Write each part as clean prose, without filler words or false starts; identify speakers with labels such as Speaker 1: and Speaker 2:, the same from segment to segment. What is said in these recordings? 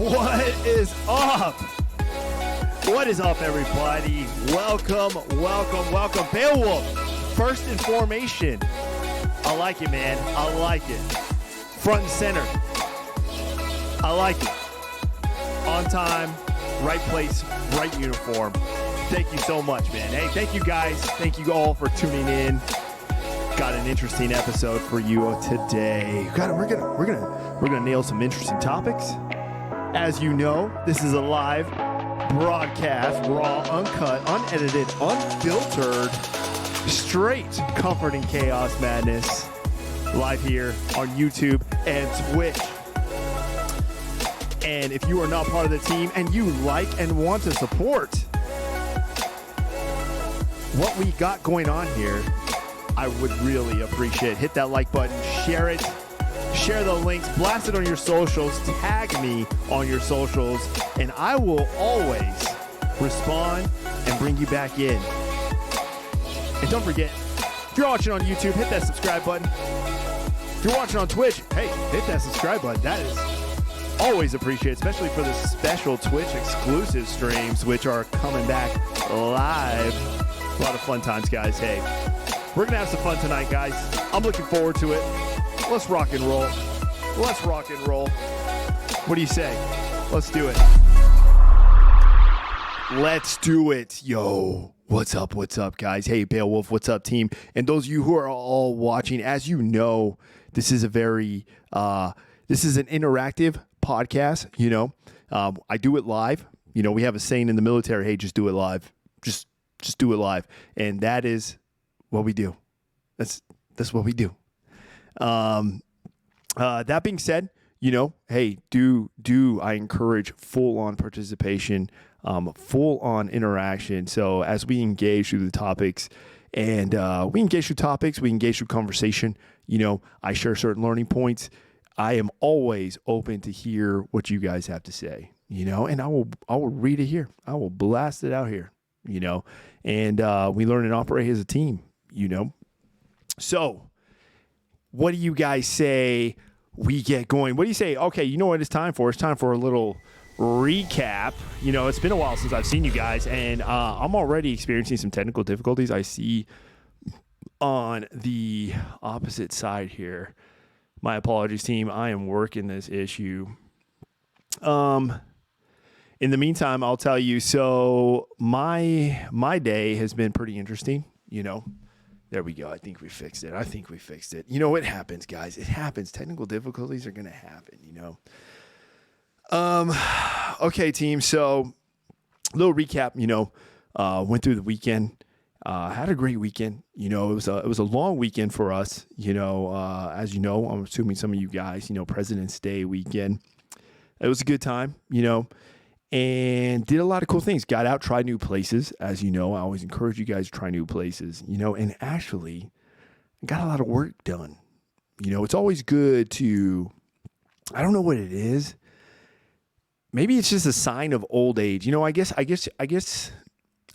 Speaker 1: What is up? What is up, everybody? Welcome. Beowulf, first in formation. I like it, man. I like it. Front and center. I like it. On time, right place, right uniform. Thank you so much, man. Hey, thank you guys. Thank you all for tuning in. Got an interesting episode for you today. We're gonna nail some interesting topics. As you know, this is a live broadcast, raw, uncut, unedited, unfiltered, straight comfort and chaos madness, live here on YouTube and Twitch. And if you are not part of the team and you like and want to support what we got going on here, I would really appreciate it. Hit that like button, share it, share the links, blast it on your socials, tag me on your socials, and I will always respond and bring you back in. And don't forget, if you're watching on YouTube, hit that subscribe button. If you're watching on Twitch, hey, hit that subscribe button. That is always appreciated, especially for the special Twitch exclusive streams, which are coming back live. A lot of fun times, guys. Hey, we're going to have some fun tonight, guys. I'm looking forward to it. Let's rock and roll. Let's rock and roll. What do you say? Let's do it. Let's do it. Yo, what's up, guys? Hey, Beowulf, what's up, team? And those of you who are all watching, as you know, this is a very, this is an interactive podcast, you know. I do it live. You know, we have a saying in the military, hey, just do it live. Just do it live. And that is what we do. That's what we do. That being said, you know, hey, I encourage full-on participation, full-on interaction. So as we engage through the topics, and we engage through conversation, you know, I share certain learning points. I am always open to hear what you guys have to say, you know, and I will read it here. I will blast it out here, you know, and we learn and operate as a team, you know. So what do you guys say we get going? What do you say? Okay, you know what it's time for? It's time for a little recap. You know, it's been a while since I've seen you guys, and I'm already experiencing some technical difficulties. I see on the opposite side here. My apologies, team. I am working this issue. In the meantime, I'll tell you, so my day has been pretty interesting, you know. There we go. I think we fixed it. You know, it happens, guys. It happens. Technical difficulties are going to happen, you know. Okay, team. So a little recap, you know, went through the weekend, had a great weekend. You know, it was a long weekend for us, you know, as you know, I'm assuming some of you guys, you know, President's Day weekend. It was a good time, you know. And did a lot of cool things. Got out, tried new places. As you know, I always encourage you guys to try new places, you know, and actually got a lot of work done. You know, it's always good to, I don't know what it is. Maybe it's just a sign of old age. You know, I guess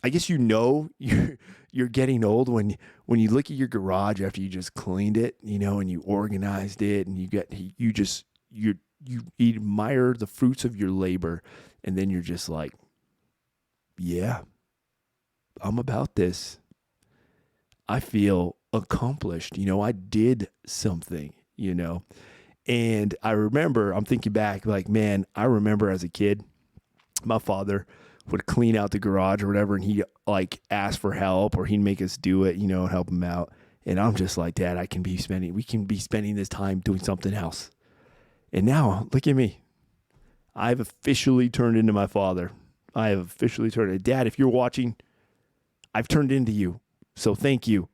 Speaker 1: you know you're getting old when you look at your garage after you just cleaned it, you know, and you organized it, and you admire the fruits of your labor. And then you're just like, yeah, I'm about this. I feel accomplished. You know, I did something, you know. And I remember, I'm thinking back, like, man, I remember as a kid, my father would clean out the garage or whatever, and he'd like ask for help, or he'd make us do it, you know, and help him out. And I'm just like, Dad, we can be spending this time doing something else. And now, look at me. I've officially turned into my father. Dad, if you're watching, I've turned into you. So thank you.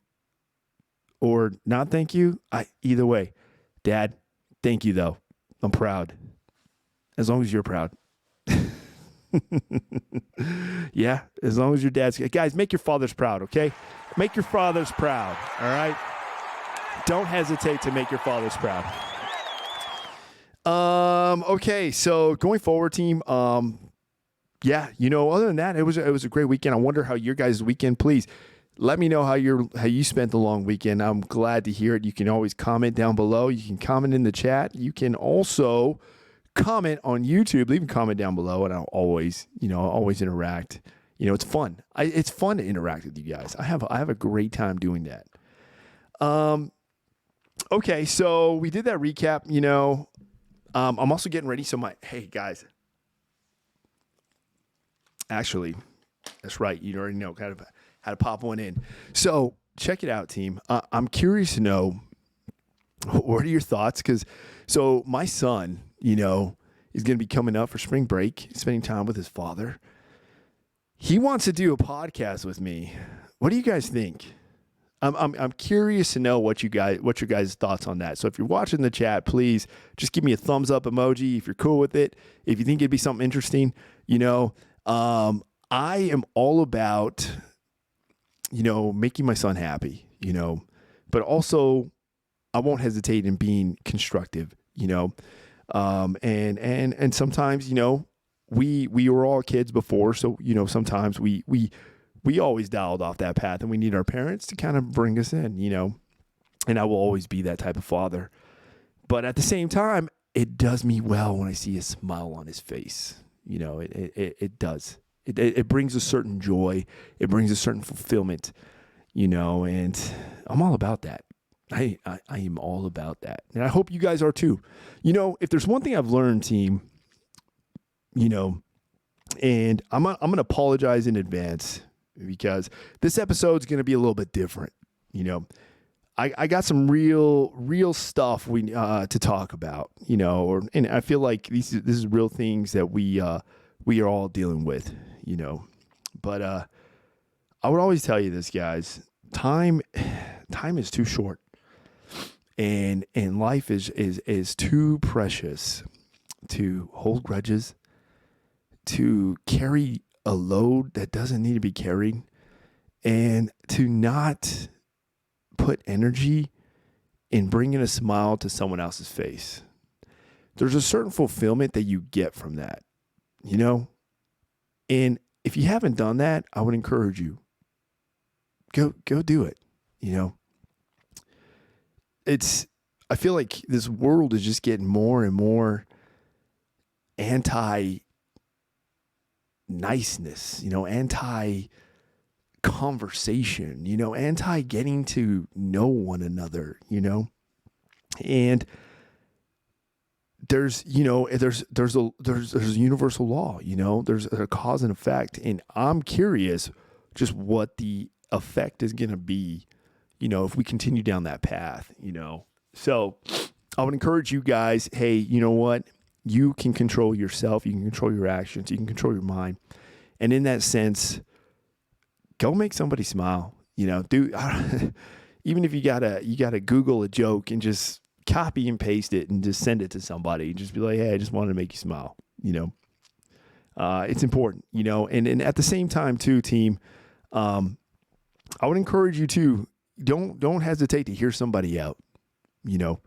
Speaker 1: Or not thank you. Either way. Dad, thank you, though. I'm proud. As long as you're proud. Yeah, as long as your dad's... Guys, make your fathers proud, okay? Make your fathers proud, all right? Don't hesitate to make your fathers proud. Okay, so going forward, team, yeah, you know, other than that, it was a great weekend. I wonder how your guys' weekend, please let me know how you spent the long weekend. I'm glad to hear it. You can always comment down below. You can comment in the chat. You can also comment on YouTube, leave a comment down below, and I'll always interact. It's fun. It's fun to interact with you guys. I have a great time doing that. Okay, so we did that recap. I'm also getting ready. So hey guys, actually, that's right. You already know kind of how to pop one in. So check it out, team. I'm curious to know, what are your thoughts? So my son, is going to be coming up for spring break, spending time with his father. He wants to do a podcast with me. What do you guys think? I'm curious to know what your guys' thoughts on that. So if you're watching the chat, please just give me a thumbs up emoji if you're cool with it. If you think it'd be something interesting, I am all about, making my son happy, but also I won't hesitate in being constructive, and sometimes, we were all kids before. So, sometimes we always dialed off that path, and we need our parents to kind of bring us in, and I will always be that type of father. But at the same time, it does me well when I see a smile on his face. It does. It brings a certain joy. It brings a certain fulfillment, and I'm all about that. I am all about that. And I hope you guys are too. If there's one thing I've learned, team, and I'm going to apologize in advance because this episode's going to be a little bit different. I got some real stuff to talk about, and I feel like this is real things that we are all dealing with, but I would always tell you this, guys. Time is too short, and life is too precious to hold grudges, to carry a load that doesn't need to be carried, and to not put energy in bringing a smile to someone else's face. There's a certain fulfillment that you get from that, and if you haven't done that, I would encourage you, go do it. I feel like this world is just getting more and more anti-niceness, anti-conversation, anti-getting to know one another, and there's a universal law, there's a cause and effect, and I'm curious just what the effect is going to be, if we continue down that path, So I would encourage you guys, hey, you know what? You can control yourself. You can control your actions. You can control your mind. And in that sense, go make somebody smile, even if you gotta Google a joke and just copy and paste it and just send it to somebody. Just be like, hey, I just wanted to make you smile, it's important, and at the same time too, team, I would encourage you to don't hesitate to hear somebody out. You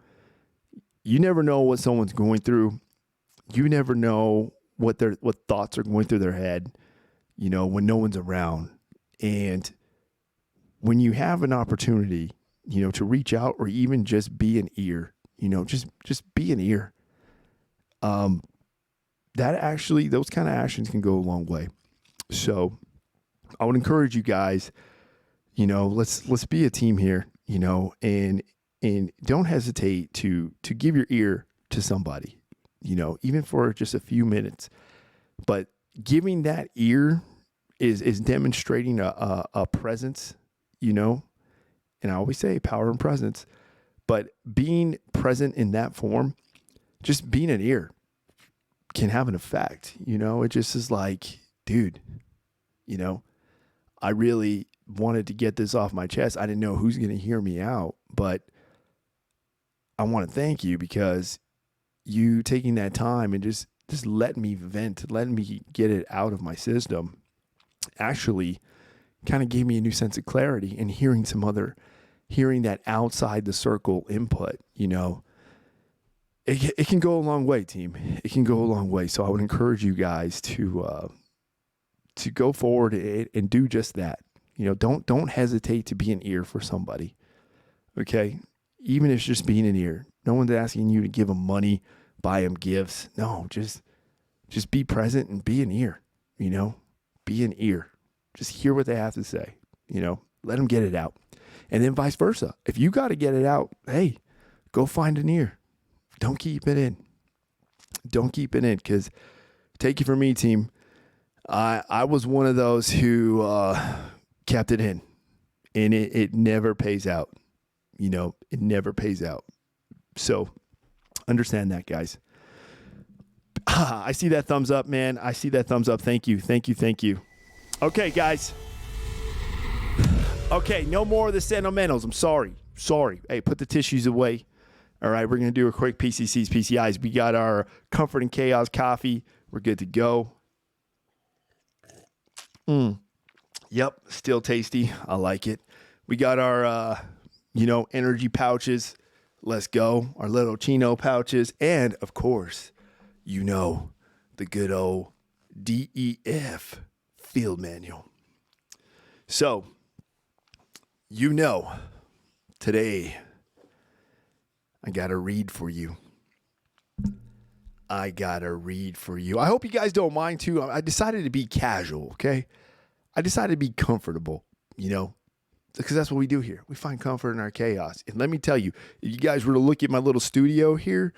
Speaker 1: never know what someone's going through. You never know what thoughts are going through their head, when no one's around. And when you have an opportunity, to reach out or even just be an ear, just be an ear. Those kind of actions can go a long way. So I would encourage you guys, let's be a team here, and don't hesitate to give your ear to somebody, even for just a few minutes. But giving that ear is demonstrating a presence, and I always say power and presence, but being present in that form, just being an ear can have an effect. It just is like, dude, I really wanted to get this off my chest. I didn't know who's going to hear me out, but I want to thank you because you taking that time and just letting me vent, letting me get it out of my system actually kind of gave me a new sense of clarity, and hearing that outside the circle input, it can go a long way, team. It can go a long way. So I would encourage you guys to go forward and do just that. Don't hesitate to be an ear for somebody. Okay. Even if it's just being an ear, no one's asking you to give them money, buy them gifts. No, just be present and be an ear, be an ear. Just hear what they have to say, let them get it out. And then vice versa. If you got to get it out, hey, go find an ear. Don't keep it in. Don't keep it in, because take it from me, team. I was one of those who kept it in, and it never pays out. It never pays out. So understand that, guys. I see that thumbs up, man. I see that thumbs up. Thank you. Thank you. Thank you. Okay, guys. Okay, no more of the sentimentals. I'm sorry. Hey, put the tissues away. All right, we're going to do a quick PCCs, PCIs. We got our Comfort and Chaos coffee. We're good to go. Yep, still tasty. I like it. We got our, energy pouches. Let's go. Our little chino pouches. And, of course, the good old DEF field manual. So, today I got to read for you. I hope you guys don't mind too. I decided to be casual, okay? I decided to be comfortable, because that's what we do here. We find comfort in our chaos. And let me tell you, if you guys were to look at my little studio here,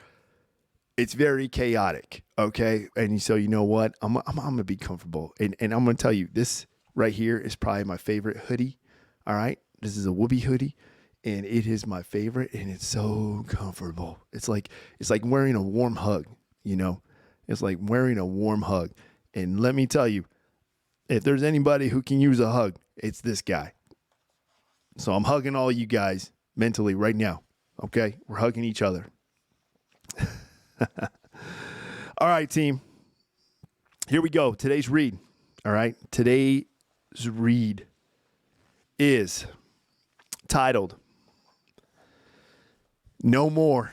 Speaker 1: it's very chaotic, okay? And so you know what? I'm going to be comfortable. And I'm going to tell you, this right here is probably my favorite hoodie, all right? This is a Whoopee hoodie, and it is my favorite, and it's so comfortable. It's like wearing a warm hug, It's like wearing a warm hug. And let me tell you, if there's anybody who can use a hug, it's this guy. So I'm hugging all you guys mentally right now, okay? We're hugging each other. All right, team. Here we go. Today's read, all right? Today's read is titled, No More.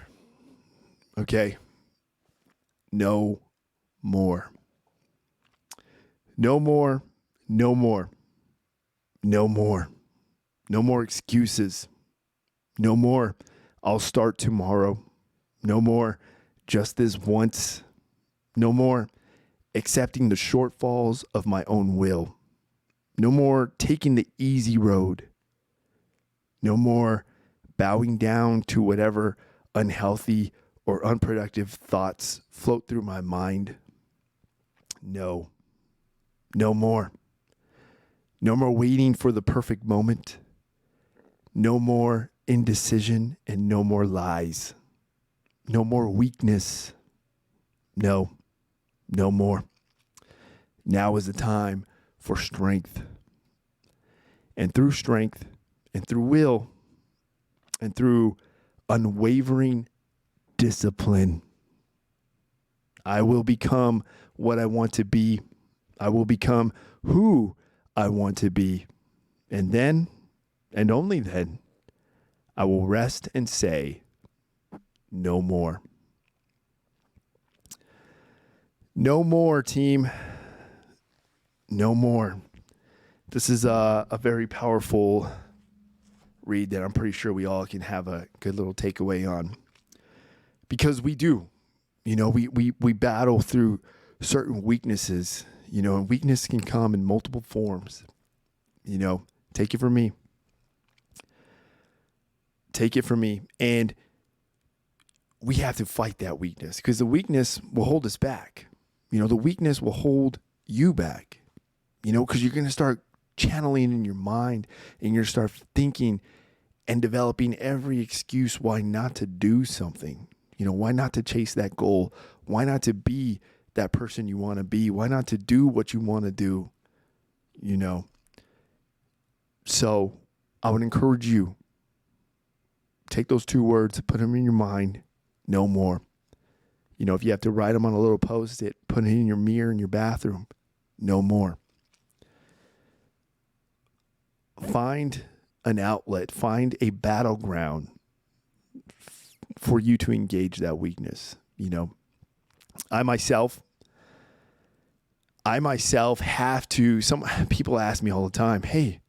Speaker 1: Okay? No more. No more. No more. No more. No more excuses. No more, I'll start tomorrow. No more, just this once. No more, accepting the shortfalls of my own will. No more taking the easy road. No more bowing down to whatever unhealthy or unproductive thoughts float through my mind. No. No more. No more waiting for the perfect moment. No more indecision and no more lies. No more weakness. No more. Now is the time for strength. And through strength and through will and through unwavering discipline, I will become what I want to be. I will become who I want to be. And then, and only then, I will rest and say, no more. No more, team. No more. This is a very powerful read that I'm pretty sure we all can have a good little takeaway on. Because we do. We battle through certain weaknesses, and weakness can come in multiple forms. Take it from me. Take it from me. And we have to fight that weakness, because the weakness will hold us back. The weakness will hold you back, because you're going to start channeling in your mind and you're going to start thinking and developing every excuse why not to do something. Why not to chase that goal? Why not to be that person you want to be? Why not to do what you want to do? So I would encourage you, take those two words, put them in your mind, no more. If you have to write them on a little Post-it, put it in your mirror in your bathroom, no more. Find an outlet, find a battleground for you to engage that weakness. I myself have to, some people ask me all the time, hey,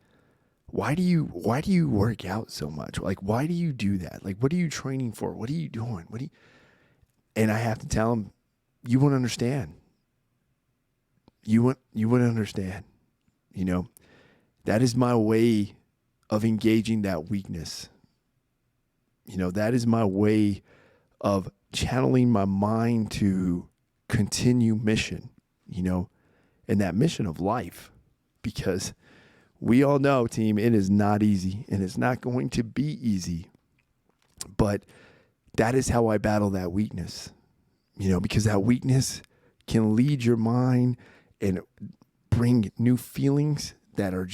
Speaker 1: why do you work out so much? Like, why do you do that? Like, what are you training for? What are you doing? And I have to tell them, you wouldn't understand. You wouldn't understand. That is my way of engaging that weakness. That is my way of channeling my mind to continue mission, and that mission of life. Because we all know, team, it is not easy, and it's not going to be easy. But that is how I battle that weakness, because that weakness can lead your mind and bring new feelings that are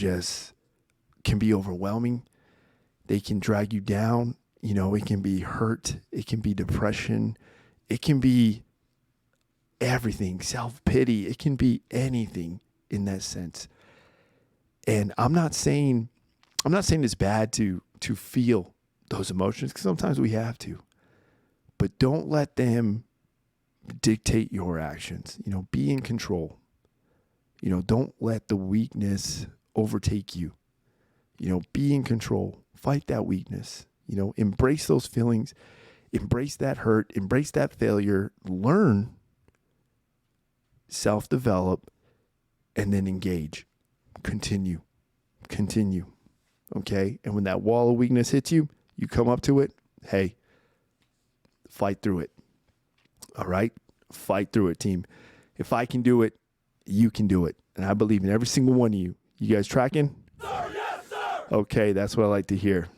Speaker 1: can be overwhelming. They can drag you down. It can be hurt. It can be depression. It can be everything, self-pity. It can be anything in that sense. And I'm not saying it's bad to feel those emotions, because sometimes we have to. But don't let them dictate your actions. Be in control. Don't let the weakness overtake you. Be in control. Fight that weakness. Embrace those feelings. Embrace that hurt. Embrace that failure. Learn. Self-develop. And then engage. Continue. Okay? And when that wall of weakness hits you, you come up to it. Hey, fight through it. All right? Fight through it, team. If I can do it, you can do it. And I believe in every single one of you. You guys tracking?
Speaker 2: Sir, yes, sir.
Speaker 1: Okay, that's what I like to hear.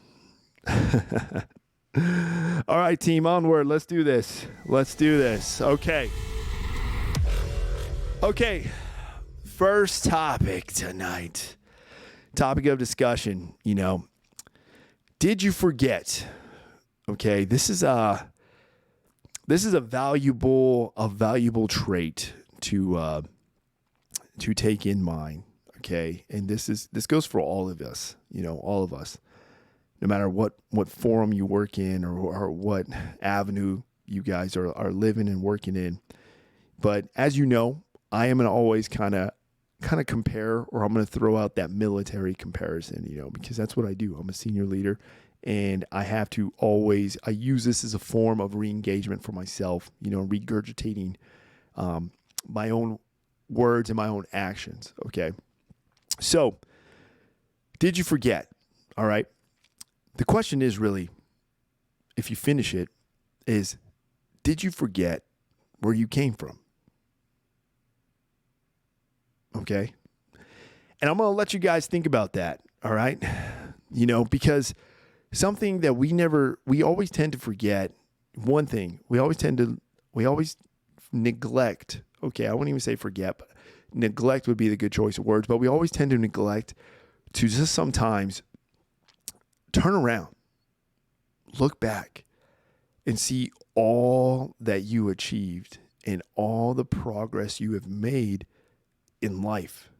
Speaker 1: All right, team, onward. Let's do this. Okay. First topic tonight. Topic of discussion, Did you forget? Okay, this is a valuable trait to take in mind. Okay, and this goes for all of us. All of us, no matter what forum you work in or what avenue you guys are living and working in. But as you know, I am gonna always kind of compare, or I'm gonna throw out that military comparison. Because that's what I do. I'm a senior leader. And I have to I use this as a form of re-engagement for myself, regurgitating my own words and my own actions. Okay. So, did you forget? All right. The question is really, if you finish it, is did you forget where you came from? Okay. And I'm going to let you guys think about that. All right. Because something that we always tend to forget, one thing, we always neglect. Okay, I wouldn't even say forget, but neglect would be the good choice of words, but we always tend to neglect to just sometimes turn around, look back, and see all that you achieved and all the progress you have made in life.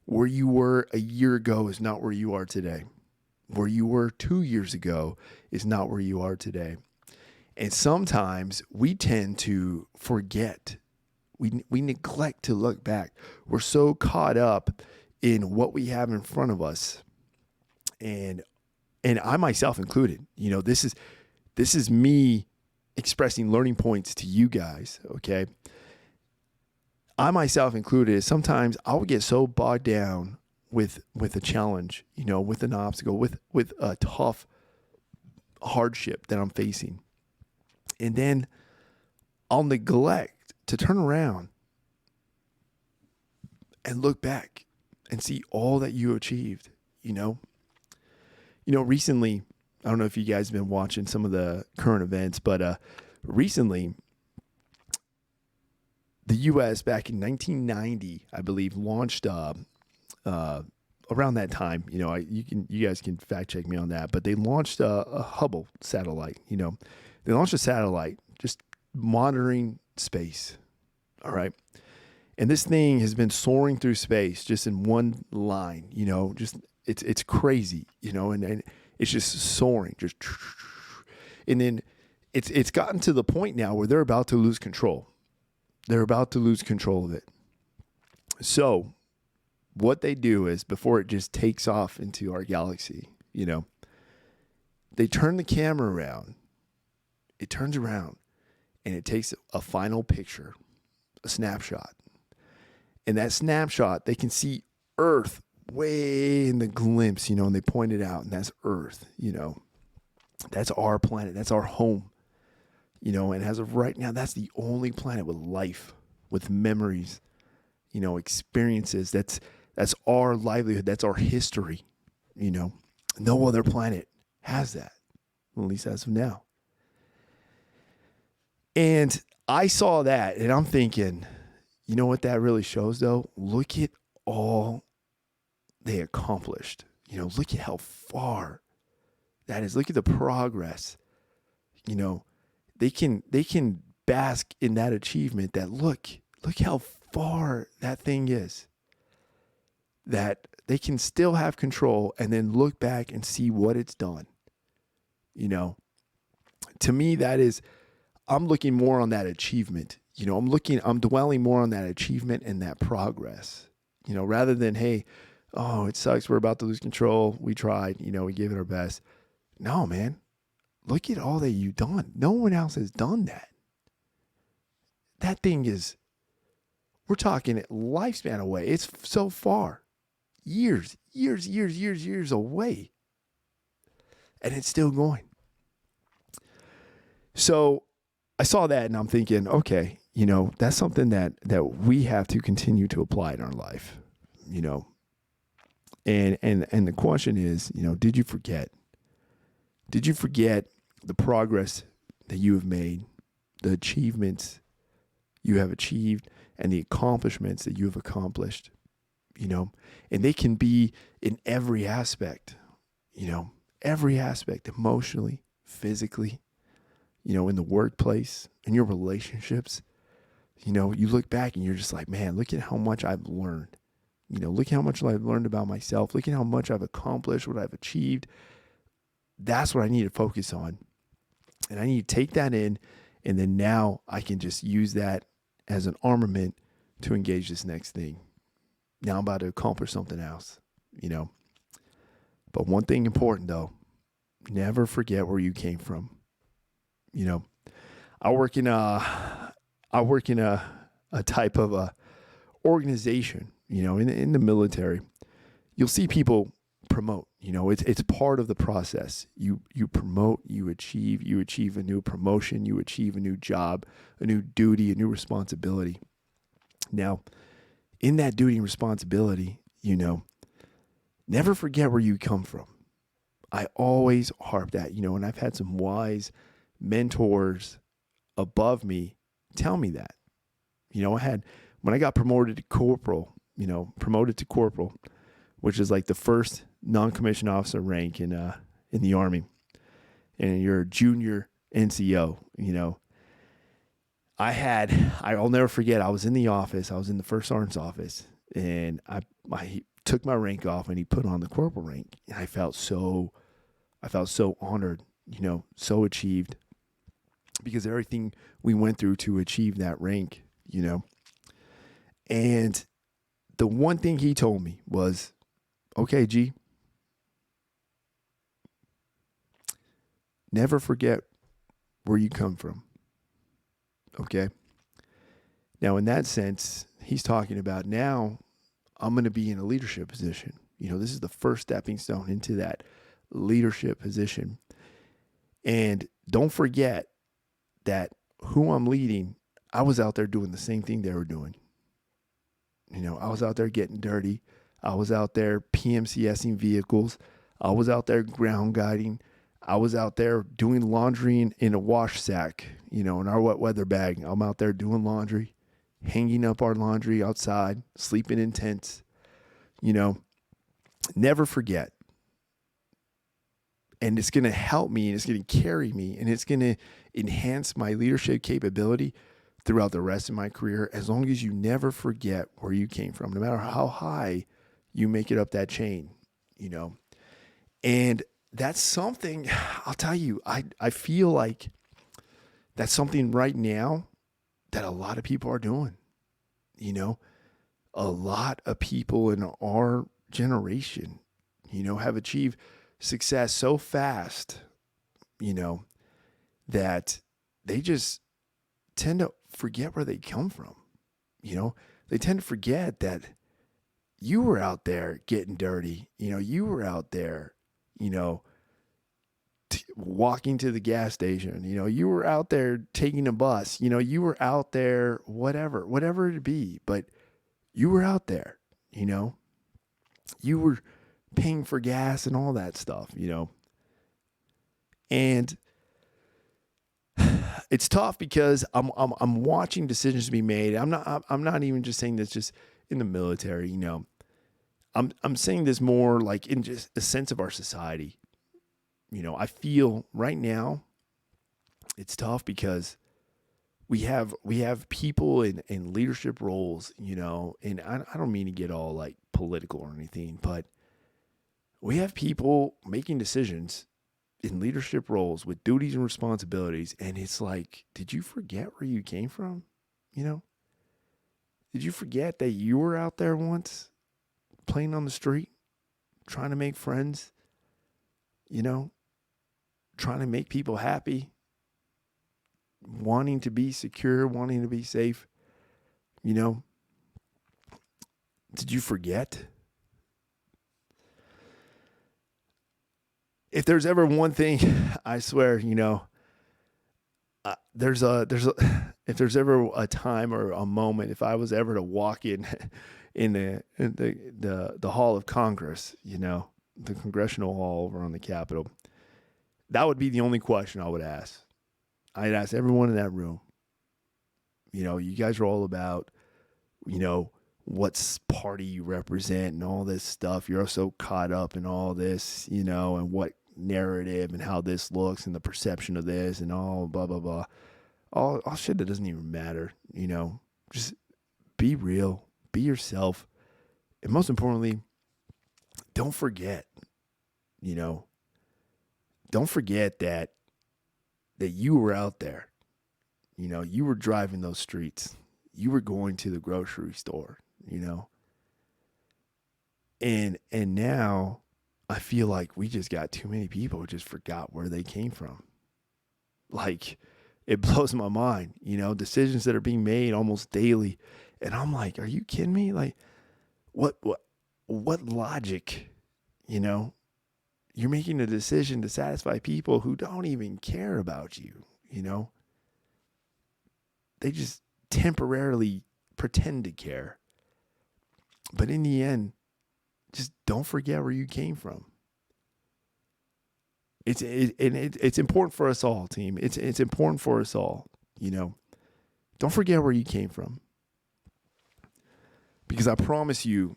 Speaker 1: Where you were a year ago is not where you are today. Where you were 2 years ago is not where you are today. And sometimes we tend to forget. We neglect to look back. We're so caught up in what we have in front of us. And I myself included. This is me expressing learning points to you guys, okay? I myself included. Sometimes I would get so bogged down with a challenge, with an obstacle, with a tough hardship that I'm facing. And then I'll neglect to turn around and look back and see all that you achieved, recently, I don't know if you guys have been watching some of the current events, but recently the U.S. back in 1990, I believe, launched around that time, you guys can fact check me on that, but they launched a Hubble satellite. They launched a satellite just monitoring space. All right. And this thing has been soaring through space just in one line, just it's crazy, and it's just soaring, and then it's gotten to the point now where they're about to lose control. They're about to lose control of it. So what they do is, before it just takes off into our galaxy, they turn the camera around. It turns around and it takes a final picture, a snapshot. And that snapshot, they can see Earth way in the glimpse, and they point it out, and that's Earth, That's our planet. That's our home, and as of right now, that's the only planet with life, with memories, experiences. That's our livelihood. That's our history, No other planet has that, at least as of now. And I saw that, and I'm thinking, you know what that really shows, though? Look at all they accomplished. Look at how far that is. Look at the progress. They can bask in that achievement. That look how far that thing is. That they can still have control, and then look back and see what it's done. To me, that is, I'm looking more on that achievement. I'm dwelling more on that achievement and that progress, rather than, hey, oh, it sucks, we're about to lose control. We tried, we gave it our best. No, man, look at all that you've done. No one else has done that. That thing is, we're talking lifespan away. It's so far, years away. And it's still going. So I saw that and I'm thinking, okay, that's something that we have to continue to apply in our life, and the question is, did you forget? Did you forget the progress that you have made, the achievements you have achieved, and the accomplishments that you have accomplished, and they can be in every aspect, emotionally, physically, in the workplace, in your relationships. You look back and you're just like, man, look at how much I've learned. Look how much I've learned about myself. Look at how much I've accomplished, what I've achieved. That's what I need to focus on. And I need to take that in, and then now I can just use that as an armament to engage this next thing. Now I'm about to accomplish something else, But one thing important, though, never forget where you came from. I work in a type of a organization, in the military. You'll see people promote, it's part of the process. You promote, you achieve a new promotion, you achieve a new job, a new duty, a new responsibility. Now, in that duty and responsibility, never forget where you come from. I always harp that, and I've had some wise mentors above me tell me that. When I got promoted to corporal, which is like the first non-commissioned officer rank in the Army, and you're a junior NCO, I'll never forget, I was in the office, I was in the first sergeant's office, and I took my rank off and he put on the corporal rank, and I felt so honored, so achieved, because everything we went through to achieve that rank, and the one thing he told me was, okay, G, never forget where you come from. Okay. Now, in that sense, he's talking about, now I'm going to be in a leadership position. This is the first stepping stone into that leadership position. And don't forget that who I'm leading, I was out there doing the same thing they were doing. I was out there getting dirty. I was out there PMCSing vehicles. I was out there ground guiding. I was out there doing laundry in a wash sack, in our wet weather bag. I'm out there doing laundry, hanging up our laundry outside, sleeping in tents. Never forget. And it's going to help me, and it's going to carry me, and it's going to enhance my leadership capability throughout the rest of my career, as long as you never forget where you came from, no matter how high you make it up that chain, And that's something, I'll tell you, I feel like that's something right now that a lot of people are doing. A lot of people in our generation, have achieved success so fast, that they just tend to forget where they come from. They tend to forget that you were out there getting dirty. You were out there, walking to the gas station. You were out there taking a bus. You were out there, whatever it be, but you were out there, you were paying for gas and all that stuff, and it's tough because I'm watching decisions be made. I'm not even just saying this just in the military, I'm saying this more like in just a sense of our society. I feel right now it's tough because we have people in leadership roles, and I don't mean to get all like political or anything, but we have people making decisions in leadership roles with duties and responsibilities. And it's like, did you forget where you came from? Did you forget that you were out there once playing on the street, trying to make friends, trying to make people happy, wanting to be secure, wanting to be safe? Did you forget? If there's ever one thing, I swear, if there's ever a time or a moment, if I was ever to walk in the hall of Congress, the congressional hall over on the Capitol, that would be the only question I would ask. I'd ask everyone in that room, you guys are all about, what party you represent and all this stuff. You're so caught up in all this, and what narrative and how this looks and the perception of this and all blah, blah, blah. All shit that doesn't even matter, just be real, be yourself. And most importantly, don't forget, don't forget that you were out there, you were driving those streets, you were going to the grocery store, and now I feel like we just got too many people who just forgot where they came from. Like, it blows my mind, decisions that are being made almost daily. And I'm like, are you kidding me? Like, what logic, you're making a decision to satisfy people who don't even care about you, They just temporarily pretend to care. But in the end, just don't forget where you came from. It's important for us all, team. It's important for us all, Don't forget where you came from. Because I promise you,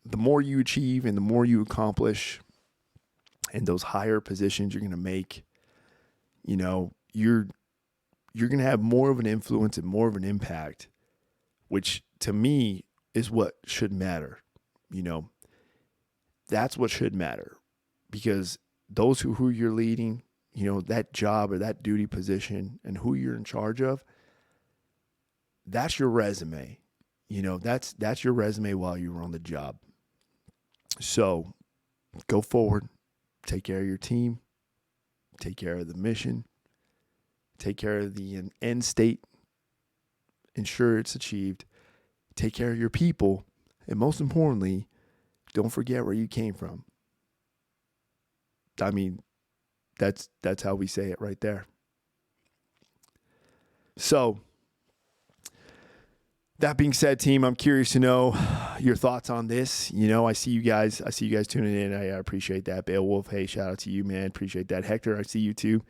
Speaker 1: the more you achieve and the more you accomplish and those higher positions you're going to make, you're going to have more of an influence and more of an impact, which to me is what should matter. That's what should matter, because those who you're leading, that job or that duty position and who you're in charge of, that's your resume. That's your resume while you were on the job. So go forward, take care of your team, take care of the mission, take care of the end state, ensure it's achieved, take care of your people, and most importantly, don't forget where you came from. I mean, that's how we say it right there. So, that being said, team, I'm curious to know your thoughts on this. I see you guys tuning in. I appreciate that. Beowulf, hey, shout out to you, man. Appreciate that. Hector, I see you too.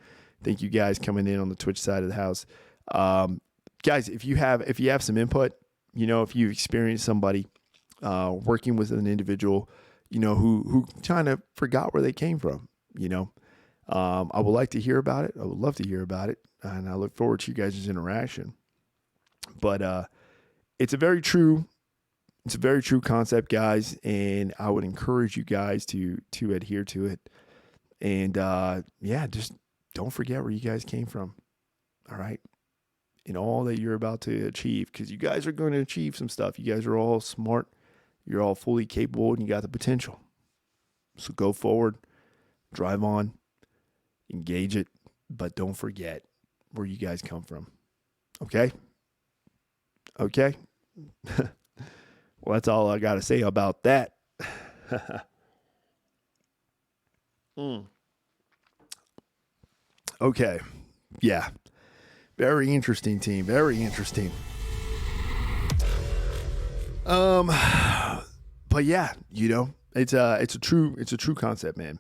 Speaker 1: Thank you guys coming in on the Twitch side of the house. Guys, if you have some input, if you experience somebody working with an individual, who kind of forgot where they came from, I would like to hear about it. I would love to hear about it. And I look forward to you guys' interaction. But it's a very true concept, guys. And I would encourage you guys to adhere to it. And just don't forget where you guys came from. All right. In all that you're about to achieve, because you guys are going to achieve some stuff. You guys are all smart. You're all fully capable, and you got the potential. So go forward, drive on, engage it, but don't forget where you guys come from. Okay? Okay? Well, that's all I got to say about that. Okay. Yeah. Very interesting, team. Very interesting. But yeah, it's a true concept, man.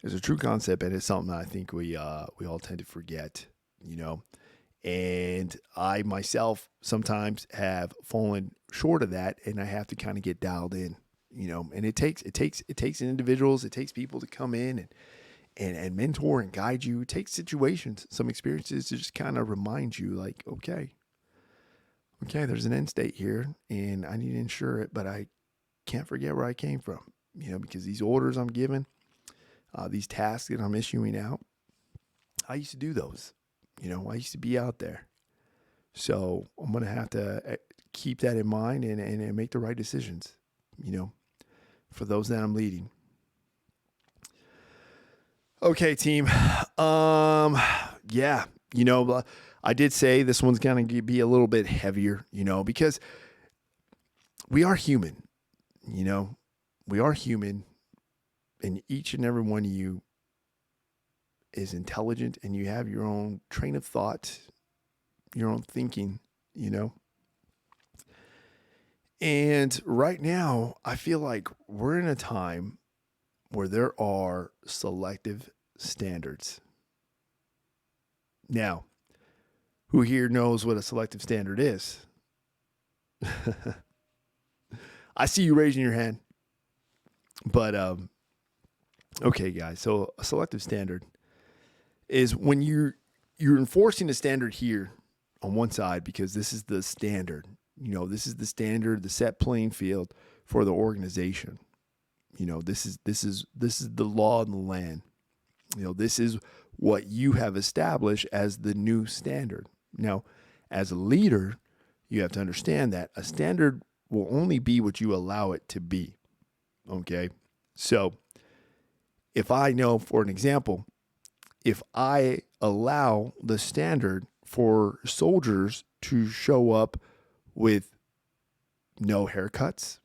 Speaker 1: It's a true concept, and it's something I think we all tend to forget, And I myself sometimes have fallen short of that, and I have to kind of get dialed in, And it takes individuals, it takes people to come in and mentor and guide you. It takes situations, some experiences to just kind of remind you, like, okay, there's an end state here, and I need to ensure it, but I can't forget where I came from, because these orders I'm given, these tasks that I'm issuing out, I used to do those. I used to be out there. So I'm going to have to keep that in mind and make the right decisions, for those that I'm leading. Okay, team. Yeah, I did say this one's going to be a little bit heavier, because we are human, we are human, and each and every one of you is intelligent, and you have your own train of thought, your own thinking, And right now, I feel like we're in a time where there are selective standards. Now, who here knows what a selective standard is? I see you raising your hand. But, okay, guys. So a selective standard is when you're enforcing a standard here on one side, because this is the standard. This is the standard, the set playing field for the organization. This is the law of the land. This is what you have established as the new standard. Now, as a leader, you have to understand that a standard will only be what you allow it to be. Okay? So, if I know, for an example, if I allow the standard for soldiers to show up with no haircuts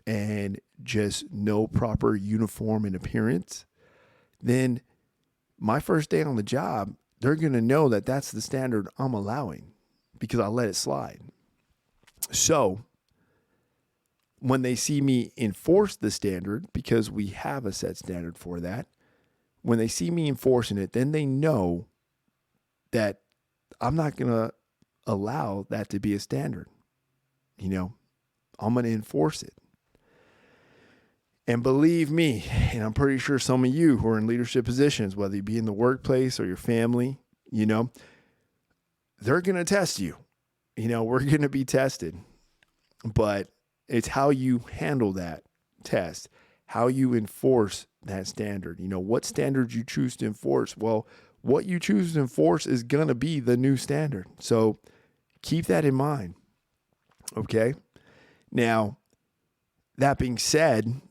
Speaker 1: and just no proper uniform and appearance, then my first day on the job, they're going to know that that's the standard I'm allowing because I let it slide. So when they see me enforce the standard, because we have a set standard for that, when they see me enforcing it, then they know that I'm not going to allow that to be a standard. I'm going to enforce it. And believe me, and I'm pretty sure some of you who are in leadership positions, whether you be in the workplace or your family, they're going to test you. We're going to be tested. But it's how you handle that test, how you enforce that standard. What standard you choose to enforce. Well, what you choose to enforce is going to be the new standard. So keep that in mind. Okay? Now, that being said,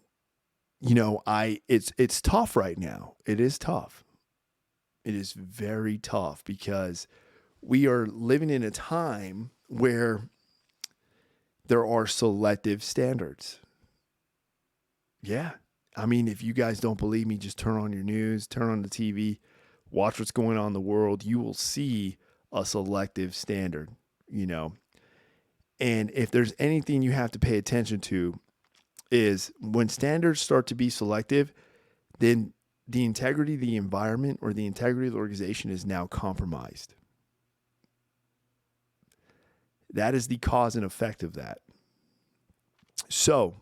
Speaker 1: it's tough right now. It is tough. It is very tough because we are living in a time where there are selective standards. Yeah. I mean, if you guys don't believe me, just turn on your news, turn on the TV, watch what's going on in the world. You will see a selective standard, And if there's anything you have to pay attention to, is when standards start to be selective, then the integrity of the environment or the integrity of the organization is now compromised. That is the cause and effect of that. So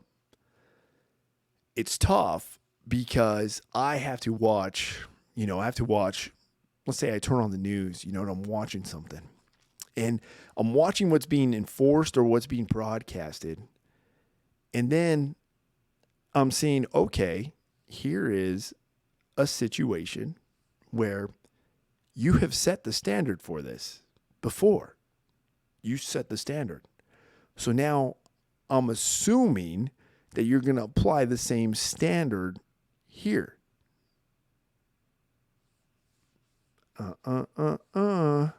Speaker 1: it's tough because I have to watch, let's say I turn on the news, and I'm watching something and I'm watching what's being enforced or what's being broadcasted. And then I'm seeing, okay, here is a situation where you have set the standard for this before. You set the standard. So now I'm assuming that you're going to apply the same standard here. then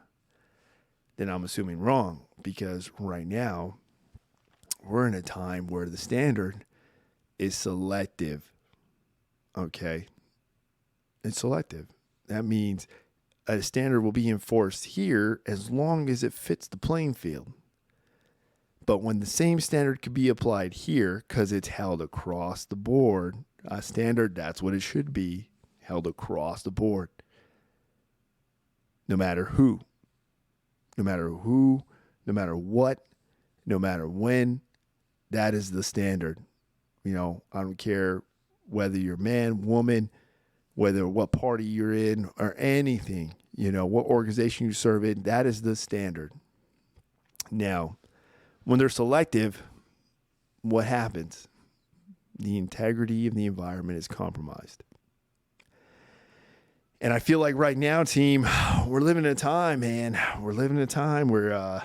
Speaker 1: I'm assuming wrong, because right now we're in a time where the standard is selective. Okay. It's selective. That means a standard will be enforced here as long as it fits the playing field. But when the same standard could be applied here, because it's held across the board, a standard, that's what it should be, held across the board. No matter who, no matter what, no matter when, that is the standard. I don't care whether you're man, woman, whether what party you're in or anything, what organization you serve in, that is the standard. Now, when they're selective, what happens? The integrity of the environment is compromised. And I feel like right now, team, we're living in a time, man. We're living in a time where,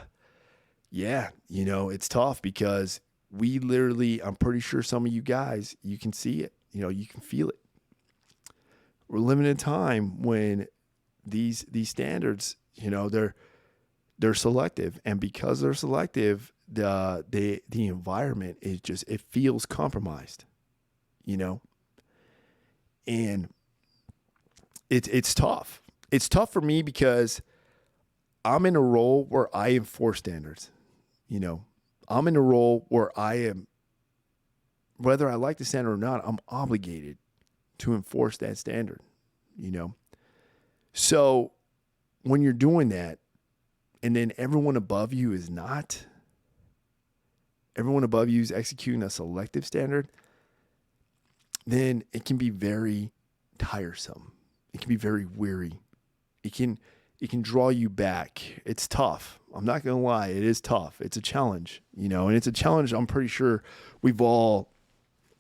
Speaker 1: it's tough because we literally, I'm pretty sure some of you guys, you can see it, you can feel it. We're living in a time when these standards, they're selective, and because they're selective, the environment is just, it feels compromised, and it's tough. It's tough for me because I'm in a role where I enforce standards. I'm in a role where I am, whether I like the standard or not, I'm obligated to enforce that standard, So when you're doing that, and then everyone above you is not, everyone above you is executing a selective standard, then it can be very tiresome. It can be very weary. It can draw you back. It's tough. I'm not going to lie. It is tough. It's a challenge, and it's a challenge I'm pretty sure we've all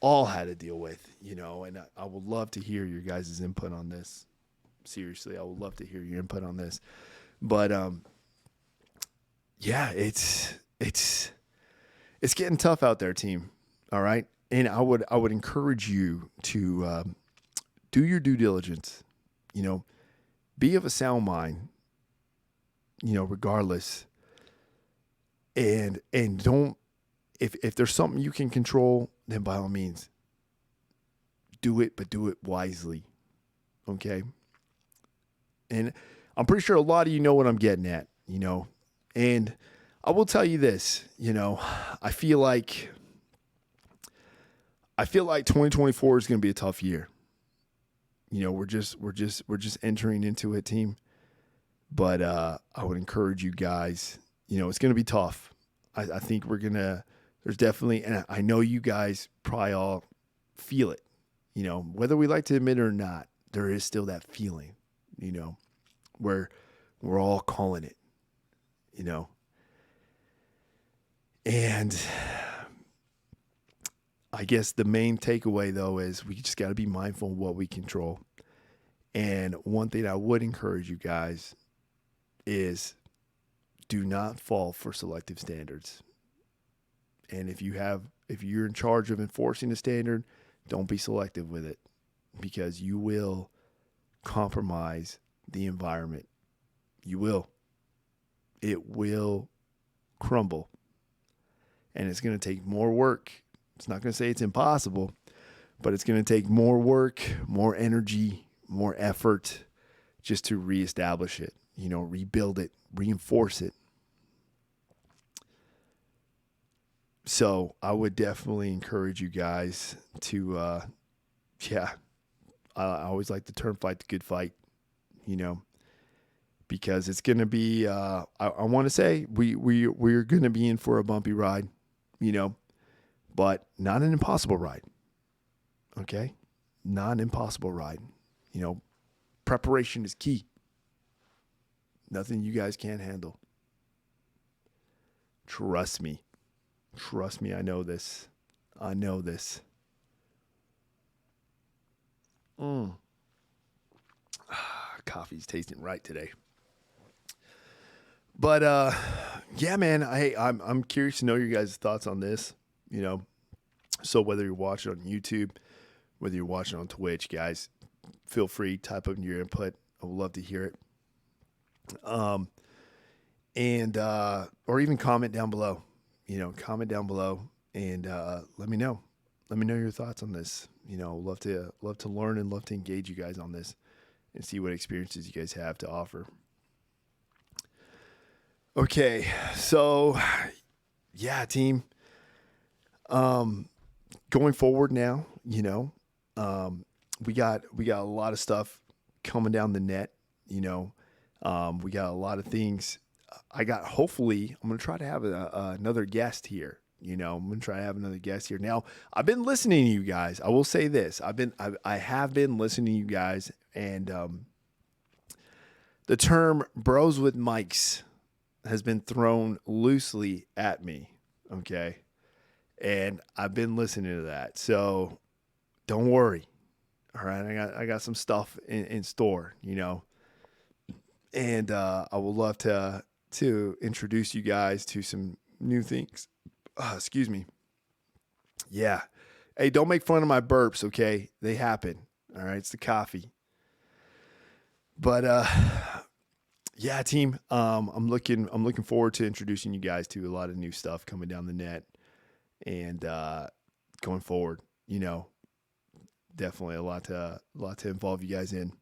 Speaker 1: had to deal with, and I would love to hear your guys' input on this. Seriously, I would love to hear your input on this. But, it's getting tough out there, team. All right. And I would encourage you to, do your due diligence, be of a sound mind, regardless. And don't, if there's something you can control, then by all means do it, but do it wisely. Okay. And I'm pretty sure a lot of you know what I'm getting at, and I will tell you this, I feel like 2024 is going to be a tough year. We're just entering into it, team. But I would encourage you guys, it's going to be tough. I think there's definitely, and I know you guys probably all feel it, whether we like to admit it or not, there is still that feeling, where we're all calling it, and I guess the main takeaway, though, is we just got to be mindful of what we control. And one thing I would encourage you guys is do not fall for selective standards. And if you're in charge of enforcing a standard, don't be selective with it, because you will compromise the environment. You will. It will crumble. And it's going to take more work. It's not going to say it's impossible, but it's going to take more work, more energy, more effort just to reestablish it, rebuild it, reinforce it. So I would definitely encourage you guys to, I always like the term fight the good fight, because it's going to be, I want to say we're going to be in for a bumpy ride, but not an impossible ride. Okay. Not an impossible ride. Preparation is key. Nothing you guys can't handle. Trust me. Trust me. I know this. Coffee's tasting right today. But, yeah, man, I'm curious to know your guys' thoughts on this, so whether you're watching on YouTube, whether you're watching on Twitch, guys, feel free, type up your input. I would love to hear it. Um, and or even comment down below. Comment down below and let me know. Let me know your thoughts on this. Love to learn and love to engage you guys on this and see what experiences you guys have to offer. Okay, so yeah, team. Going forward now, we got a lot of stuff coming down the net. We got a lot of things. Hopefully, I'm gonna try to have another guest here. I'm gonna try to have another guest here. Now, I've been listening to you guys. I will say this: I have been listening to you guys, and the term "bros with mics" has been thrown loosely at me. Okay, and I've been listening to that. So don't worry. All right, I got some stuff in store. And I would love to introduce you guys to some new things. Excuse me. Yeah. Hey, don't make fun of my burps, okay? They happen. All right, it's the coffee. But yeah, team. I'm looking forward to introducing you guys to a lot of new stuff coming down the net, and going forward. Definitely a lot to involve you guys in.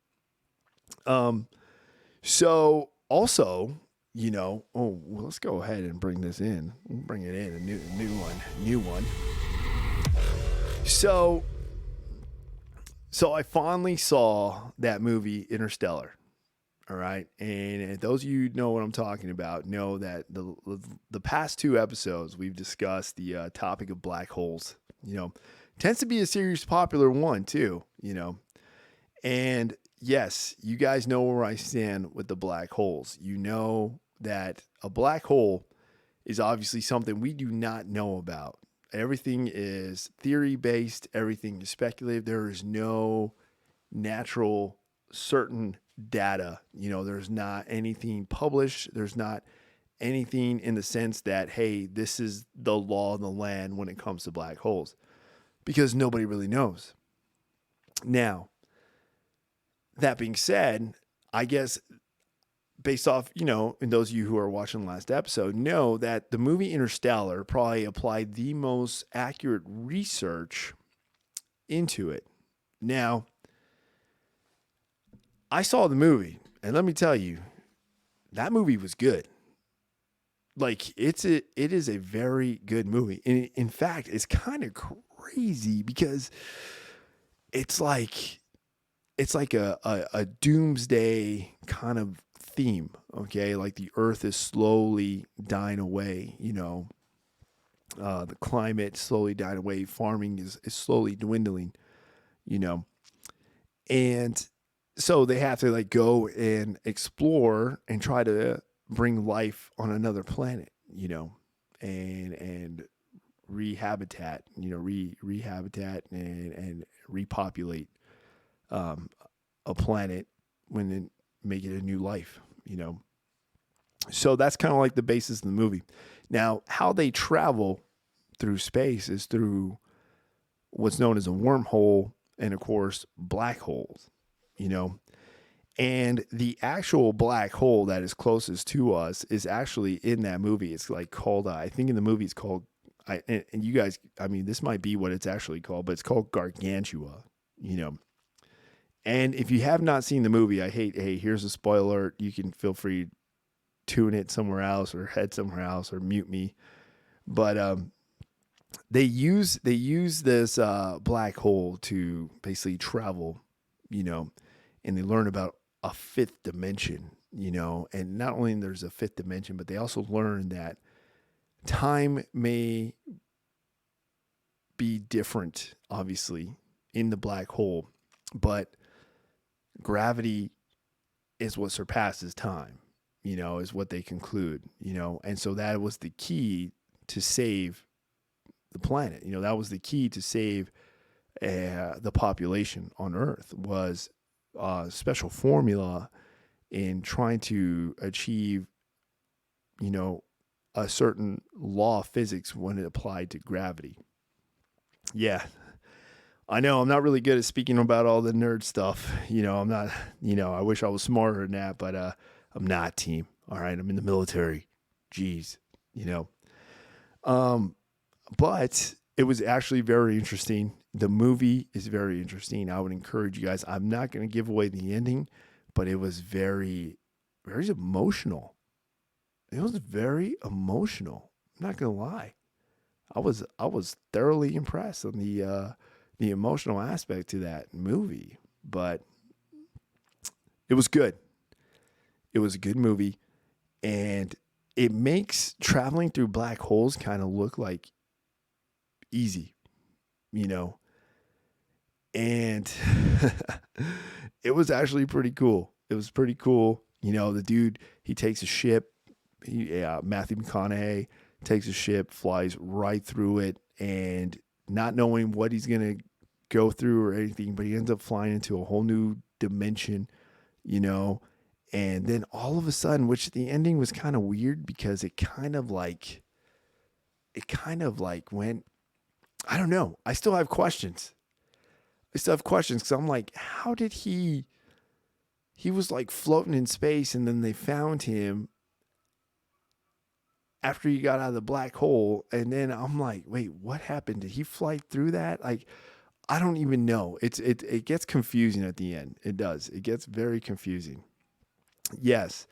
Speaker 1: So also, let's go ahead and bring this in. We'll bring it in, a new one. So I finally saw that movie Interstellar. All right. And those of you who know what I'm talking about know that the past 2 episodes we've discussed the topic of black holes. Tends to be a serious popular one too, And yes, you guys know where I stand with the black holes. You know that a black hole is obviously something we do not know about. Everything is theory based, everything is speculative. There is no natural certain data. There's not anything published. There's not anything in the sense that, hey, this is the law of the land when it comes to black holes, because nobody really knows. Now, that being said, I guess based off, and those of you who are watching the last episode know that the movie Interstellar probably applied the most accurate research into it. Now, I saw the movie, and let me tell you, that movie was good. Like, it is a very good movie. And in fact, it's kind of crazy because it's like a doomsday kind of theme. Okay. Like the earth is slowly dying away, the climate slowly dying away. Farming is slowly dwindling, and so they have to go and explore and try to bring life on another planet, and rehabitat, rehabitat and repopulate a planet when they make it a new life, So that's kind of like the basis of the movie. Now, how they travel through space is through what's known as a wormhole and, of course, black holes, And the actual black hole that is closest to us is actually in that movie. It's called, I think in the movie it's called, and you guys, this might be what it's actually called, but it's called Gargantua, And if you have not seen the movie, hey, here's a spoiler. You can feel free to tune it somewhere else or head somewhere else or mute me. But they use this black hole to basically travel, and they learn about a 5th dimension, and not only there's a 5th dimension, but they also learn that time may be different, obviously, in the black hole, but gravity is what surpasses time, is what they conclude, and so that was the key to save the planet. That was the key to save the population on Earth, was a special formula in trying to achieve, a certain law of physics when it applied to gravity. Yeah. I know I'm not really good at speaking about all the nerd stuff. I'm not, I wish I was smarter than that, but I'm not team. All right. I'm in the military. Jeez, you know. But it was actually very interesting. The movie is very interesting. I would encourage you guys. I'm not going to give away the ending, but it was very, very emotional. It was very emotional. I'm not going to lie. I was thoroughly impressed on the emotional aspect to that movie, but it was good. It was a good movie, and it makes traveling through black holes kind of look like easy, you know. And it was actually pretty cool. It was pretty cool. You know, the dude, he takes a ship. Matthew McConaughey takes a ship, flies right through it, and not knowing what he's going to go through or anything, but he ends up flying into a whole new dimension, you know. And then all of a sudden, which the ending was kind of weird because it kind of like went, I don't know. I still have questions. Because I'm like, how did he was like floating in space, and then they found him after he got out of the black hole. And then I'm like, wait, what happened? Did he fly through that? Like, I don't even know. It gets confusing at the end. It does. It gets very confusing. Yes.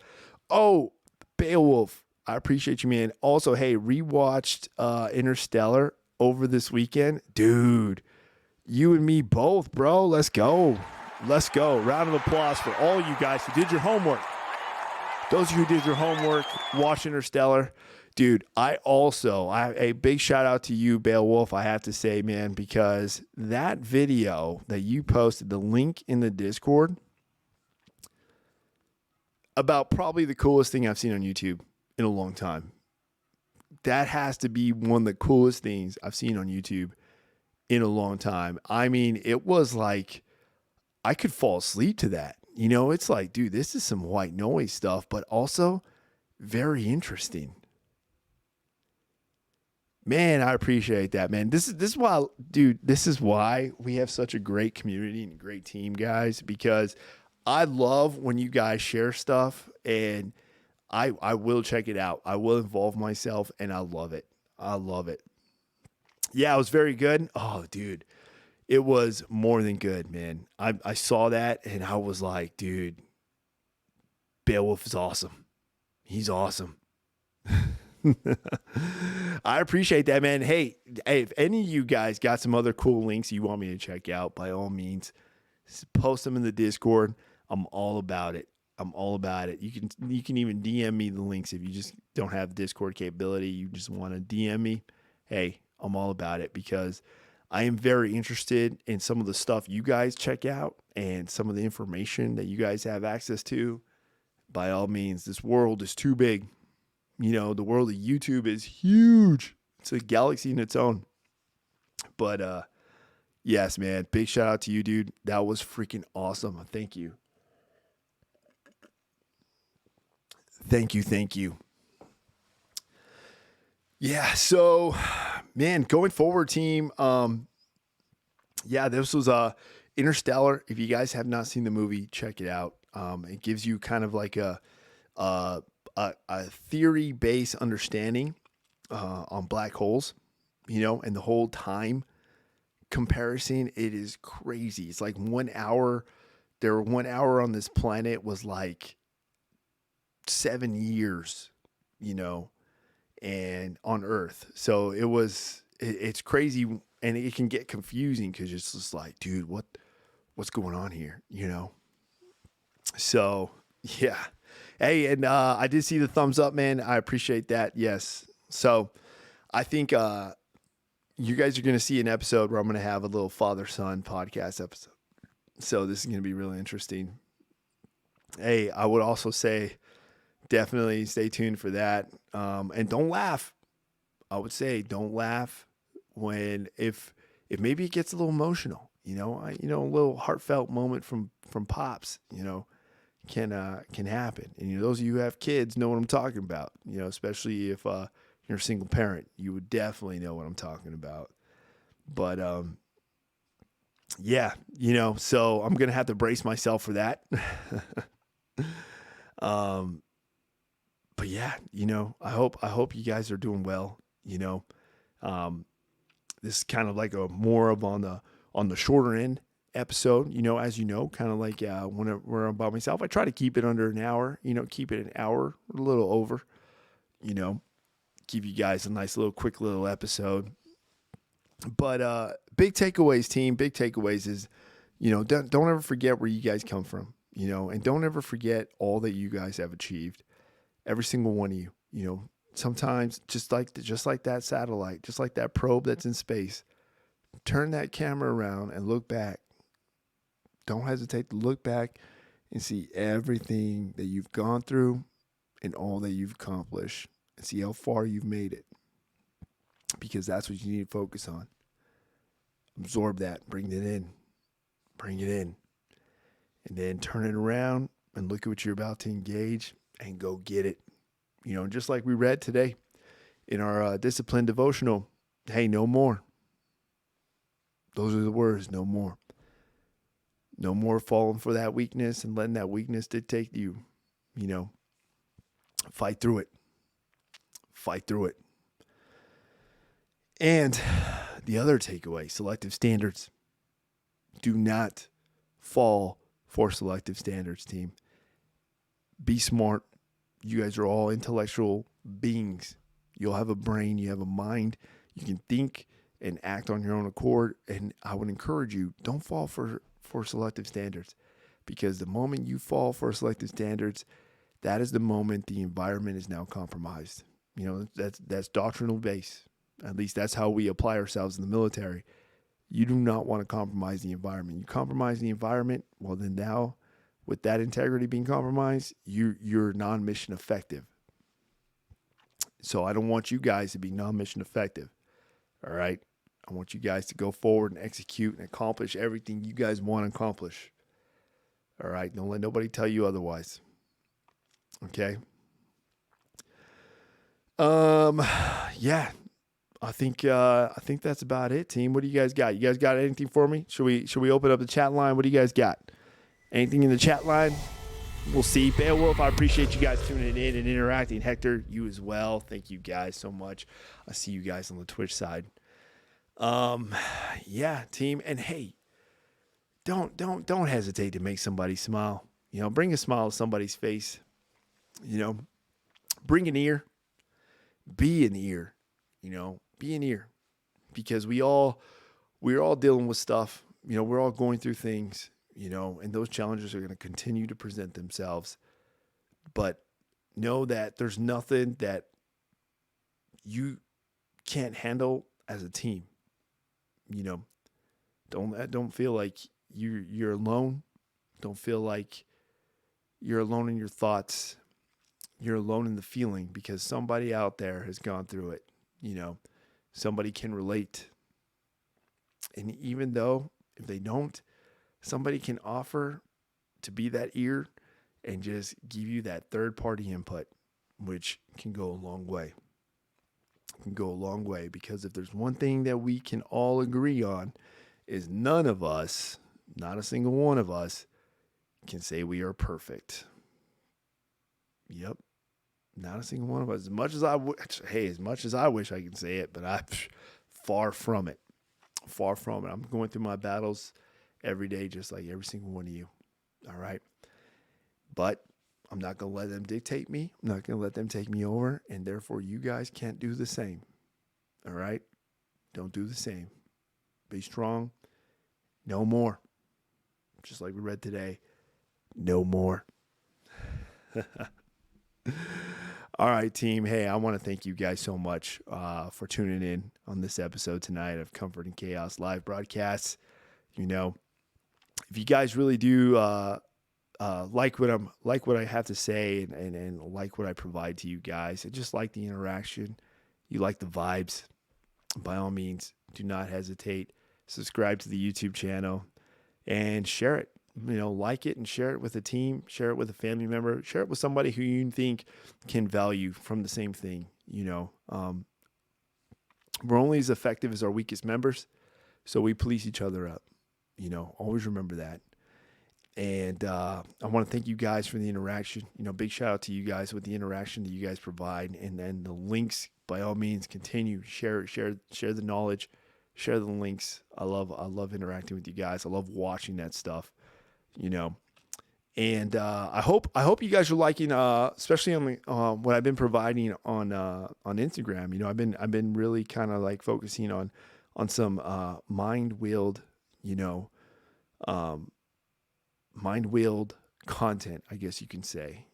Speaker 1: Oh, Beowulf. I appreciate you, man. Also, hey, rewatched Interstellar over this weekend. Dude, you and me both, bro. Let's go. Let's go. Round of applause for all you guys who did your homework. Those of you who did your homework, watch Interstellar. Dude, a big shout out to you, Beowulf, I have to say, man, because that video that you posted, the link in the Discord, about probably the coolest thing I've seen on YouTube in a long time. That has to be one of the coolest things I've seen on YouTube in a long time. I mean, it was like I could fall asleep to that. You know, it's like, dude, this is some white noise stuff, but also very interesting. Man, I appreciate that, man. This is why, dude, this is why we have such a great community and a great team, guys, because I love when you guys share stuff, and I will check it out. I will involve myself, and I love it. I love it. Yeah, it was very good. Oh, dude, it was more than good, man. I saw that, and I was like, dude, Beowulf is awesome. He's awesome. I appreciate that, man. Hey, if any of you guys got some other cool links you want me to check out, by all means, post them in the Discord. I'm all about it. I'm all about it. You can even DM me the links if you just don't have Discord capability. You just want to DM me. Hey, I'm all about it because I am very interested in some of the stuff you guys check out and some of the information that you guys have access to. By all means, this world is too big. You know, the world of YouTube is huge. It's a galaxy in its own. But yes, man, big shout out to you, dude. That was freaking awesome. Thank you. Thank you. Yeah, so man, going forward, team. Yeah, this was Interstellar. If you guys have not seen the movie, check it out. It gives you kind of like a theory-based understanding on black holes, you know, and the whole time comparison. It is crazy. It's like 1 hour. Their 1 hour on this planet was like 7 years, you know, and on Earth. So it's crazy, and it can get confusing because it's just like, dude, what's going on here, you know? So yeah. Hey, and I did see the thumbs up, man. I appreciate that. Yes. So I think you guys are going to see an episode where I'm going to have a little father-son podcast episode. So this is going to be really interesting. Hey, I would also say definitely stay tuned for that. And don't laugh. I would say don't laugh if maybe it gets a little emotional, you know, a little heartfelt moment from Pops, you know, can happen. And, you know, those of you who have kids know what I'm talking about, you know, especially if you're a single parent, you would definitely know what I'm talking about. But, yeah, you know, so I'm going to have to brace myself for that. But yeah, I hope you guys are doing well. Um, this is kind of like a more of on the shorter end episode. As kind of like whenever I'm by myself, I try to keep it under an hour. Keep it an hour, a little over. You know, give you guys a nice little quick little episode. But big takeaways, team. Big takeaways is, don't ever forget where you guys come from. And don't ever forget all that you guys have achieved. Every single one of you. Sometimes just like that satellite, just like that probe that's in space, turn that camera around and look back. Don't hesitate to look back and see everything that you've gone through and all that you've accomplished and see how far you've made it, because that's what you need to focus on. Absorb that, bring it in, and then turn it around and look at what you're about to engage and go get it. Just like we read today in our discipline devotional, hey, no more. Those are the words, no more. No more falling for that weakness and letting that weakness dictate you. Fight through it. Fight through it. And the other takeaway, selective standards. Do not fall for selective standards, team. Be smart. You guys are all intellectual beings. You'll have a brain. You have a mind. You can think and act on your own accord. And I would encourage you, don't fall for selective standards, because the moment you fall for selective standards, that is the moment the environment is now compromised. That's doctrinal base. At least that's how we apply ourselves in the military. You do not want to compromise the environment. You compromise the environment, well, then now with that integrity being compromised, you're non-mission effective. So I don't want you guys to be non-mission effective. All right. I want you guys to go forward and execute and accomplish everything you guys want to accomplish. All right. Don't let nobody tell you otherwise. Okay. Yeah. I think that's about it, team. What do you guys got? You guys got anything for me? Should we open up the chat line? What do you guys got? Anything in the chat line? We'll see. Beowulf, I appreciate you guys tuning in and interacting. Hector, you as well. Thank you guys so much. I see you guys on the Twitch side. Yeah, team. And hey, don't hesitate to make somebody smile. Bring a smile to somebody's face. Bring an ear. Be an ear. Be an ear. Because we're all dealing with stuff. We're all going through things. And those challenges are going to continue to present themselves. But know that there's nothing that you can't handle as a team. Don't feel like you're alone. Don't feel like you're alone in your thoughts. You're alone in the feeling, because somebody out there has gone through it. Somebody can relate. And even though if they don't, somebody can offer to be that ear and just give you that third-party input, which can go a long way. Can go a long way, because if there's one thing that we can all agree on, is none of us, not a single one of us, can say we are perfect. Yep. Not a single one of us. As much as I wish I could say it, but I'm far from it. Far from it. I'm going through my battles every day, just like every single one of you. All right. But I'm not going to let them dictate me. I'm not going to let them take me over. And therefore, you guys can't do the same. All right. Don't do the same. Be strong. No more. Just like we read today. No more. All right, team. Hey, I want to thank you guys so much for tuning in on this episode tonight of Comfort and Chaos live broadcasts. If you guys really do like what I have to say and like what I provide to you guys, and just like the interaction, you like the vibes, by all means, do not hesitate. Subscribe to the YouTube channel and share it. Like it and share it with a team, share it with a family member, share it with somebody who you think can value from the same thing. We're only as effective as our weakest members, so we police each other up. Always remember that. And I want to thank you guys for the interaction. Big shout out to you guys with the interaction that you guys provide. And then the links, by all means, continue. Share the knowledge, share the links. I love interacting with you guys. I love watching that stuff, And I hope you guys are liking, especially on what I've been providing on Instagram. I've been really kind of like focusing on some mind-wheeled content, I guess you can say,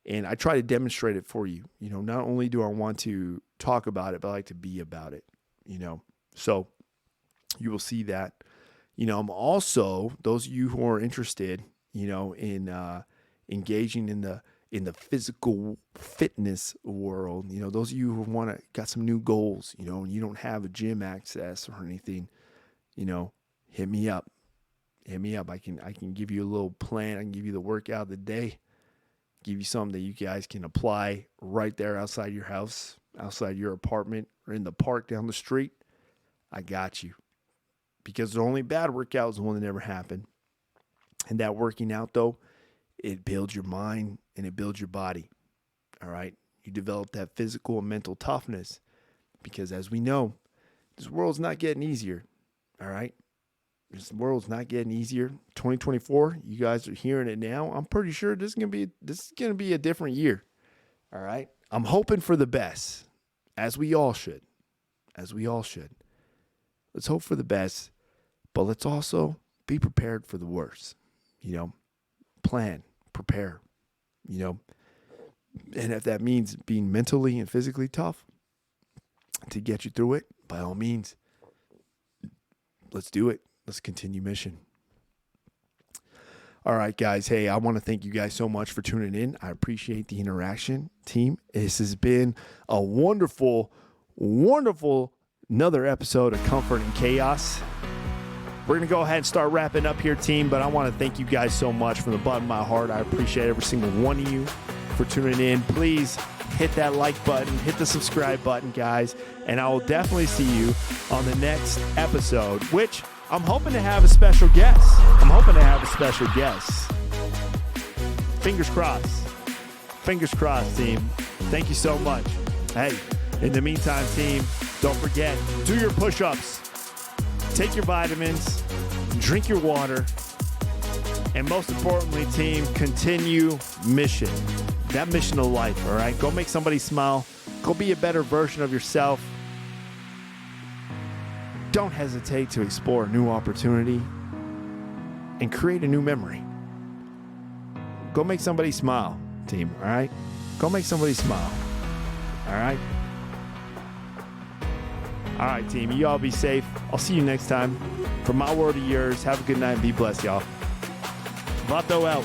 Speaker 1: and I try to demonstrate it for you. Not only do I want to talk about it, but I like to be about it, so you will see that. I'm also, those of you who are interested, in engaging in the physical fitness world, those of you who got some new goals, and you don't have a gym access or anything, hit me up. I can give you a little plan. I can give you the workout of the day, give you something that you guys can apply right there outside your house, outside your apartment, or in the park down the street. I got you. Because the only bad workout is the one that never happened. And that working out, though, it builds your mind and it builds your body. All right? You develop that physical and mental toughness. Because as we know, this world's not getting easier. All right? This world's not getting easier. 2024, you guys are hearing it now. I'm pretty sure this is gonna be a different year. All right? I'm hoping for the best, as we all should. Let's hope for the best, but let's also be prepared for the worst. Plan, prepare, and if that means being mentally and physically tough to get you through it, by all means, let's do it. Let's continue mission. All right, guys. Hey, I want to thank you guys so much for tuning in. I appreciate the interaction, team. This has been a wonderful, wonderful another episode of Comfort and Chaos. We're going to go ahead and start wrapping up here, team, but I want to thank you guys so much from the bottom of my heart. I appreciate every single one of you for tuning in. Please hit that like button, hit the subscribe button, guys, and I will definitely see you on the next episode, which I'm hoping to have a special guest. Fingers crossed, team. Thank you so much. Hey, in the meantime, team, don't forget, do your push-ups, take your vitamins, drink your water, and most importantly, team, continue mission. That mission of life, all right? Go make somebody smile. Go be a better version of yourself. Don't hesitate to explore a new opportunity and create a new memory. Go make somebody smile, team, all right? Go make somebody smile, all right? All right, team, you all be safe. I'll see you next time. From my world to yours, have a good night and be blessed, y'all. Vato out.